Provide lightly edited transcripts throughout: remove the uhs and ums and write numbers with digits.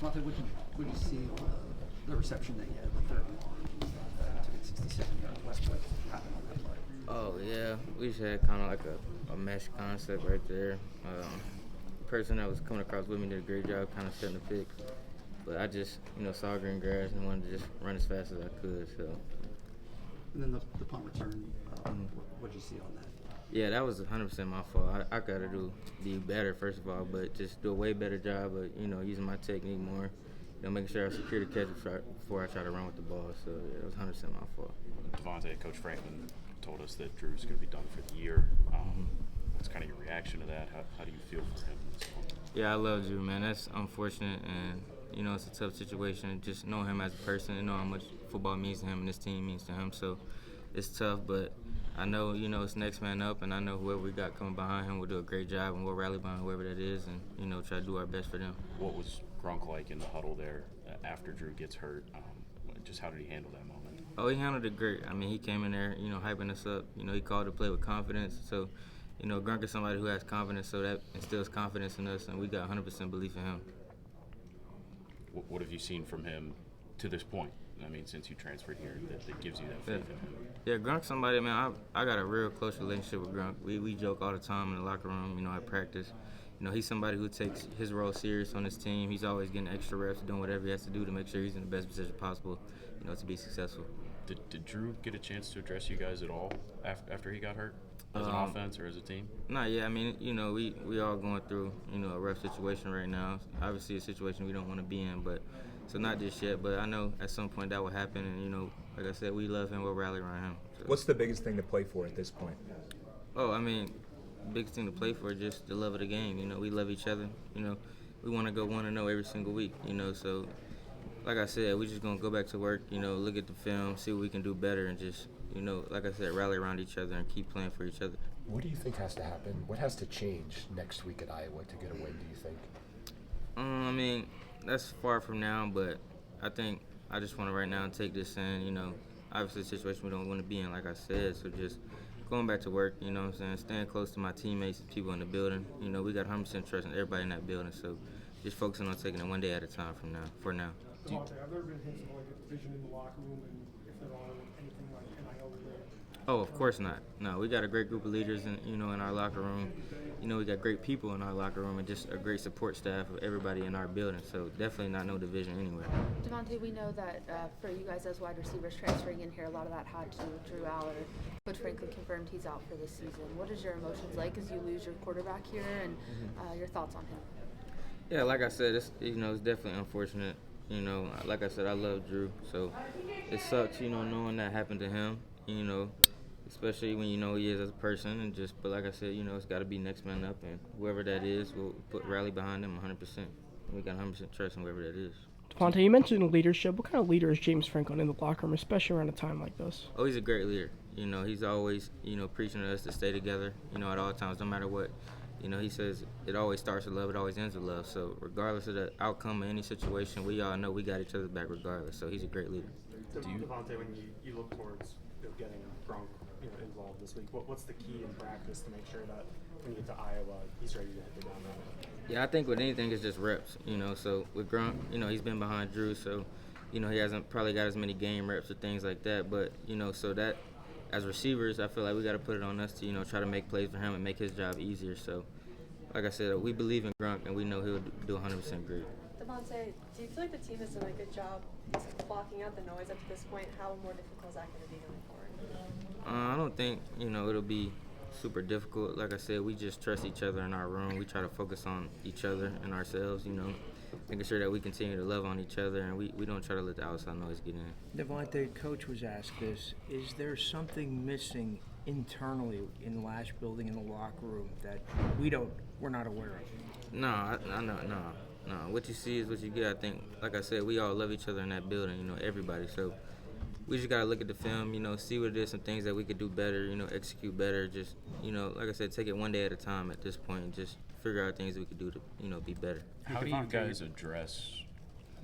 Devonte, what did you see on the reception that you had with 30 took it 67 yards Westwood? What happened on that play? Oh, yeah. We just had kind of like a mesh concept right there. The person that was coming across with me did a great job kind of setting the pick. But I just, saw green grass and wanted to just run as fast as I could. So. And then the punt return, what did you see on that? Yeah, that was 100% my fault. I got to be better, first of all, but just do a way better job of, using my technique more, making sure I secure the catch before I try to run with the ball. So, yeah, it was 100% my fault. Devonte, Coach Franklin told us that Drew's going to be done for the year. What's kind of your reaction to that? How do you feel for him in this moment? Yeah, I love Drew, man. That's unfortunate, and, it's a tough situation. Just know him as a person and know how much football means to him and this team means to him. So, it's tough, but I know, it's next man up, and I know whoever we got coming behind him will do a great job, and we'll rally behind whoever that is and, try to do our best for them. What was Gronk like in the huddle there after Drew gets hurt? Just how did he handle that moment? Oh, he handled it great. I mean, he came in there, hyping us up. He called the play with confidence. So, Gronk is somebody who has confidence, so that instills confidence in us, and we got 100% belief in him. What have you seen from him to this point? I mean, since you transferred here, that gives you that faith in him. Yeah, Grunk's somebody, man, I got a real close relationship with Grunk. We joke all the time in the locker room, at practice. He's somebody who takes his role serious on his team. He's always getting extra reps, doing whatever he has to do to make sure he's in the best position possible, to be successful. Did Drew get a chance to address you guys at all after he got hurt, as an offense or as a team? Not yet. I mean, we all going through, a rough situation right now. Obviously a situation we don't want to be in, but so not just yet. But I know at some point that will happen, and, like I said, we love him. We'll rally around him. So. What's the biggest thing to play for at this point? Oh, I mean, biggest thing to play for is just the love of the game. We love each other. We want to go 1-0 every single week. So like I said, we just gonna go back to work. Look at the film, see what we can do better, and just like I said, rally around each other and keep playing for each other. What do you think has to happen? What has to change next week at Iowa to get a win, do you think? I mean, that's far from now, but I think I just want to right now take this in. Obviously a situation we don't want to be in, like I said, so just going back to work, staying close to my teammates and people in the building. We got 100% trust in everybody in that building, so just focusing on taking it one day at a time for now. Devonte, have there been hints of like a division in the locker room, and if there are anything like NIL related? Oh, of course not. No, we got a great group of leaders in our locker room. We got great people in our locker room and just a great support staff of everybody in our building. So definitely not no division anywhere. Devonte, we know that for you guys as wide receivers transferring in here, a lot of that had to do with Drew Allar. Coach Franklin confirmed he's out for this season. What is your emotions like as you lose your quarterback here, and your thoughts on him? Yeah, like I said, it's definitely unfortunate. Like I said, I love Drew, so it sucks, knowing that happened to him, especially when you know who he is as a person, and but like I said, it's got to be next man up, and whoever that is, we'll rally behind him 100%. We got 100% trust in whoever that is. Devonte, you mentioned leadership. What kind of leader is James Franklin in the locker room, especially around a time like this? Oh, he's a great leader. He's always, preaching to us to stay together, at all times, no matter what. He says it always starts with love, it always ends with love. So regardless of the outcome of any situation, we all know we got each other back regardless. So he's a great leader. Devonte, when you look towards getting Gronk involved this week, what's the key in practice to make sure that when you get to Iowa, he's ready to hit the ground running? Yeah, I think with anything, it's just reps. So with Gronk, he's been behind Drew, so he hasn't probably got as many game reps or things like that. But so that as receivers, I feel like we got to put it on us to try to make plays for him and make his job easier. So. Like I said, we believe in Gronk, and we know he'll do 100% great. Devonte, do you feel like the team has done a good job blocking out the noise up to this point? How more difficult is that going to be going forward? I don't think, it'll be super difficult. Like I said, we just trust each other in our room. We try to focus on each other and ourselves, making sure that we continue to love on each other, and we don't try to let the outside noise get in. Devonte, Coach was asked this. Is there something missing internally in the Lash building, in the locker room, that we're not aware of? No. What you see is what you get. I think, like I said, we all love each other in that building, everybody. So we just got to look at the film, see what it is, some things that we could do better, execute better. Just, like I said, take it one day at a time at this point and just figure out things we could do to, be better. How do you guys address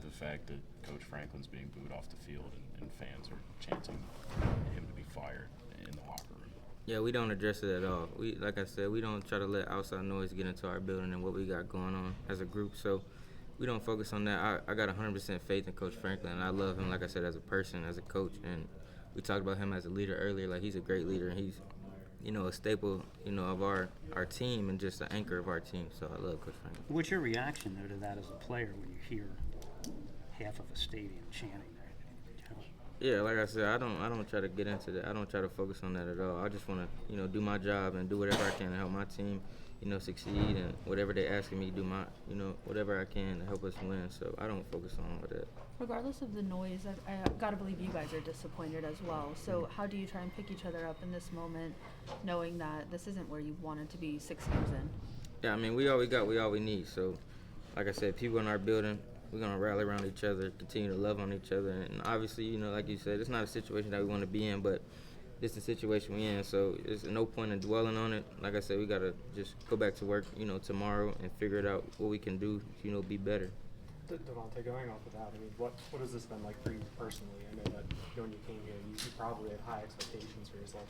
the fact that Coach Franklin's being booed off the field and fans are chanting him to be fired in the locker room? Yeah, we don't address it at all. Like I said, we don't try to let outside noise get into our building and what we got going on as a group. So we don't focus on that. I got 100% faith in Coach Franklin, and I love him, like I said, as a person, as a coach. And we talked about him as a leader earlier. Like, he's a great leader, and he's, a staple, of our team and just the anchor of our team. So I love Coach Franklin. What's your reaction, though, to that as a player when you hear half of a stadium chanting that? Yeah, like I said, I don't try to get into that. I don't try to focus on that at all. I just want to, do my job and do whatever I can to help my team, succeed, and whatever they're asking me to do, whatever I can to help us win. So I don't focus on all that. Regardless of the noise, I gotta believe you guys are disappointed as well. So how do you try and pick each other up in this moment, knowing that this isn't where you wanted to be 6 games in? Yeah, I mean, we all we need. So, like I said, people in our building, we're going to rally around each other, continue to love on each other. And obviously, like you said, it's not a situation that we want to be in, but it's the situation we're in. So there's no point in dwelling on it. Like I said, we got to just go back to work, tomorrow and figure it out what we can do, be better. Devonte, going off of that, I mean, what has this been like for you personally? I know that when you came here, you probably had high expectations for yourself.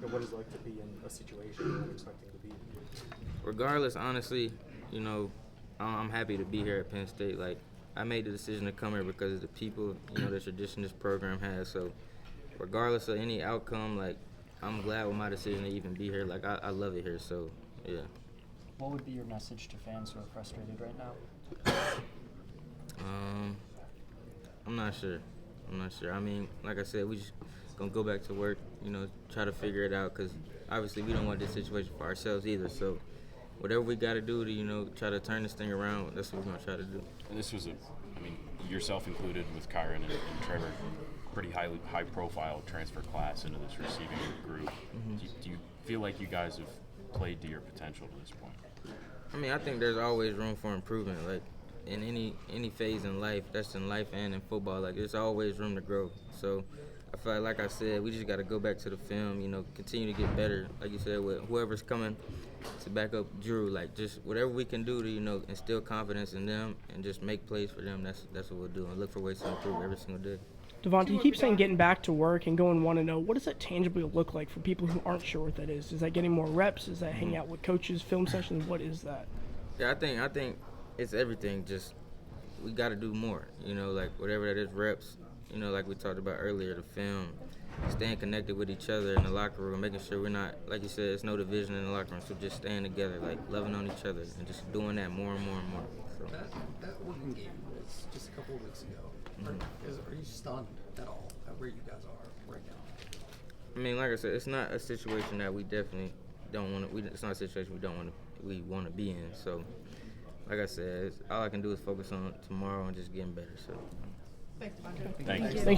And what is it like to be in a situation you're not expecting to be? Regardless, honestly, I'm happy to be here at Penn State. Like, I made the decision to come here because of the people, the tradition this program has. So regardless of any outcome, like, I'm glad with my decision to even be here. Like, I love it here, so, yeah. What would be your message to fans who are frustrated right now? I'm not sure. I mean, like I said, we just going to go back to work, try to figure it out because obviously we don't want this situation for ourselves either. So whatever we got to do to, try to turn this thing around, that's what we're going to try to do. And this was yourself included with Kyron and Trevor, pretty high-profile transfer class into this receiving group. Mm-hmm. Do you feel like you guys have played to your potential to this point? I mean, I think there's always room for improvement. Like, in any phase in life, that's in life and in football, like, there's always room to grow. So I feel like I said, we just got to go back to the film, continue to get better. Like you said, with whoever's coming to back up Drew, like, just whatever we can do to, instill confidence in them and just make plays for them, that's what we'll do, and look for ways to improve every single day. Devonte, you keep saying getting back to work and going 1-0. What does that tangibly look like for people who aren't sure what that is? Is that getting more reps? Is that hanging out with coaches, film sessions? What is that? Yeah, I think it's everything. Just we got to do more. Like whatever that is, reps. Like we talked about earlier, the film, staying connected with each other in the locker room, making sure we're not, like you said, it's no division in the locker room. So just staying together, like loving on each other, and just doing that more and more and more. So. That Oregon game was just a couple of weeks ago. Are you stunned at all at where you guys are right now? I mean, like I said, it's not a situation that we definitely don't want to. It's not a situation we want to be in. So, like I said, all I can do is focus on tomorrow and just getting better. So. Thank you. Thanks.